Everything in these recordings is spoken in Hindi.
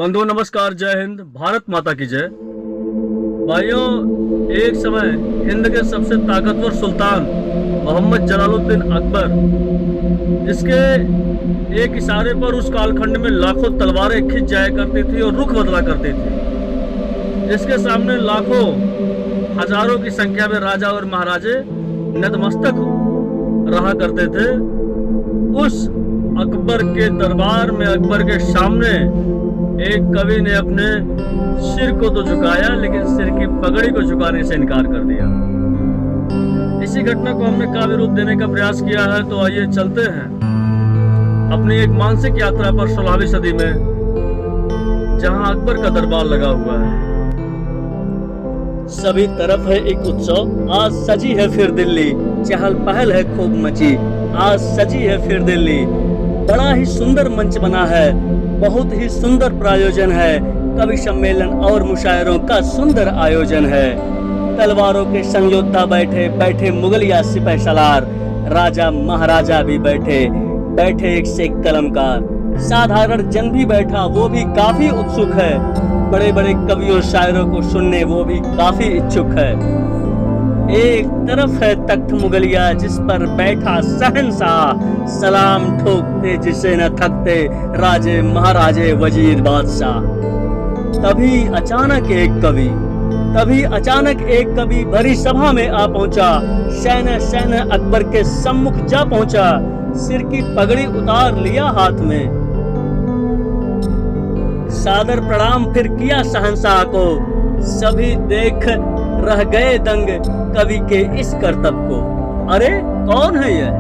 बंधुओं नमस्कार, जय हिंद, भारत माता की जय। भाइयों, एक समय हिंद के सबसे ताकतवर सुल्तान मोहम्मद जलालुद्दीन अकबर, जिसके एक इशारे पर उस कालखंड में लाखों तलवारें खिंच जाया करती थी और रुख बदला करती थी, जिसके सामने लाखों हजारों की संख्या में राजा और महाराजे नतमस्तक रहा करते थे। उस अकबर के दरबार में, अकबर के सामने एक कवि ने अपने सिर को तो झुकाया, लेकिन सिर की पगड़ी को झुकाने से इनकार कर दिया। इसी घटना को हमने काव्य रूप देने का प्रयास किया है, तो आइए चलते हैं अपनी एक मानसिक यात्रा पर 16वीं सदी में, जहां अकबर का दरबार लगा हुआ है। सभी तरफ है एक उत्सव, आज सजी है फिर दिल्ली, चहल पहल है खूब मची, आज सजी है फिर दिल्ली। बड़ा ही सुंदर मंच बना है, बहुत ही सुंदर प्रायोजन है, कवि सम्मेलन और मुशायरों का सुंदर आयोजन है। तलवारों के संग योद्धा बैठे बैठे मुगलिया सिपह सलार, राजा महाराजा भी बैठे बैठे एक से एक कलमकार, साधारण जन भी बैठा, वो भी काफी उत्सुक है, बड़े बड़े कवियों शायरों को सुनने वो भी काफी इच्छुक है। एक तरफ है तख्त मुगलिया, जिस पर बैठा शहंशाह, सलाम ठोकते जिसे न थकते राजे महाराजे वजीर बादशाह। तभी अचानक एक कवि भरी सभा में आ पहुंचा, शहन अकबर के सम्मुख जा पहुंचा, सिर की पगड़ी उतार लिया हाथ में, सादर प्रणाम फिर किया शहंशाह को। सभी देख रह गए दंग कवि के इस करतब को। अरे कौन है यह,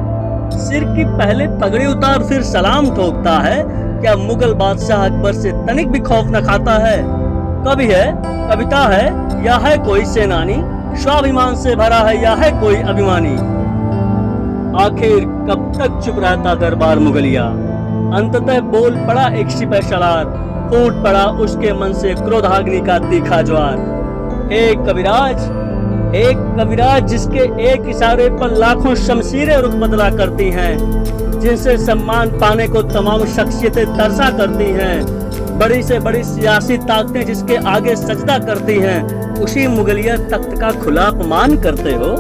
सिर की पहले पगड़ी उतार फिर सलाम ठोकता है? क्या मुगल बादशाह अकबर से तनिक भी खौफ न खाता है? कवि है, कविता है, या है कोई सेनानी, स्वाभिमान से भरा है या है कोई अभिमानी? आखिर कब तक चुप रहता दरबार मुगलिया? अंततः बोल पड़ा एक सिपह सलार, फूट पड़ा उसके मन से क्रोधाग्नि का तीखा ज्वार। एक कविराज जिसके एक इशारे पर लाखों शमशीरें रुख बदला करती हैं, जिनसे सम्मान पाने को तमाम शख्सियतें तरसा करती हैं, बड़ी से बड़ी सियासी ताकतें जिसके आगे सजदा करती हैं, उसी मुगलिया तख्त का खुला अपमान करते हो।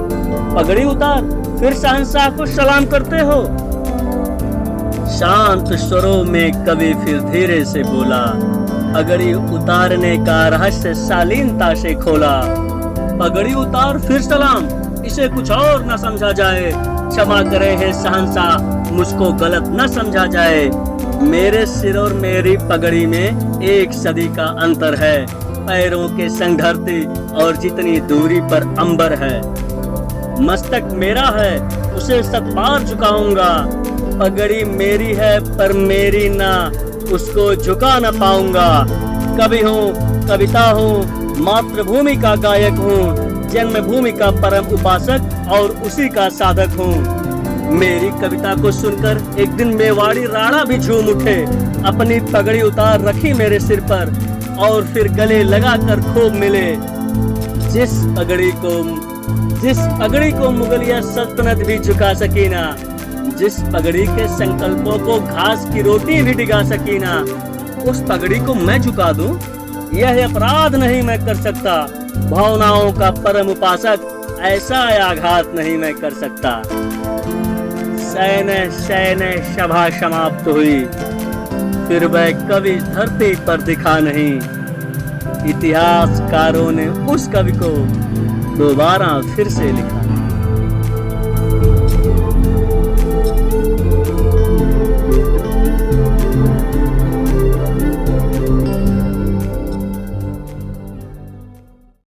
पगड़ी उतार फिर शहंशाह को सलाम करते हो। शांत स्वरों में कवि फिर धीरे से बोला, पगड़ी उतारने का रहस्य शालीनता से खोला। पगड़ी उतार फिर सलाम, इसे कुछ और न समझा जाए, क्षमा करे है शहंशाह, मुझको गलत न समझा जाए। मेरे सिर और मेरी पगड़ी में एक सदी का अंतर है, पैरों के संग धरती और जितनी दूरी पर अंबर है। मस्तक मेरा है, उसे 7 बार झुकाऊंगा, पगड़ी मेरी है पर मेरी ना, उसको झुका न पाऊंगा। कवि हूँ, कविता हूँ, मातृभूमि का गायक हूँ, जन्मभूमि का परम उपासक और उसी का साधक हूँ। मेरी कविता को सुनकर एक दिन मेवाड़ी राणा भी झूम उठे, अपनी पगड़ी उतार रखी मेरे सिर पर और फिर गले लगाकर खूब मिले। जिस पगड़ी को मुगलिया सल्तनत भी झुका सकी ना, जिस पगड़ी के संकल्पों को घास की रोटी भी डिगा सकी ना, उस पगड़ी को मैं झुका दूं? यह अपराध नहीं मैं कर सकता, भावनाओं का परम उपासक ऐसा आघात नहीं मैं कर सकता। सैन्य सभा समाप्त हुई, फिर वह कवि धरती पर दिखा नहीं। इतिहासकारों ने उस कवि को दोबारा फिर से लिखा।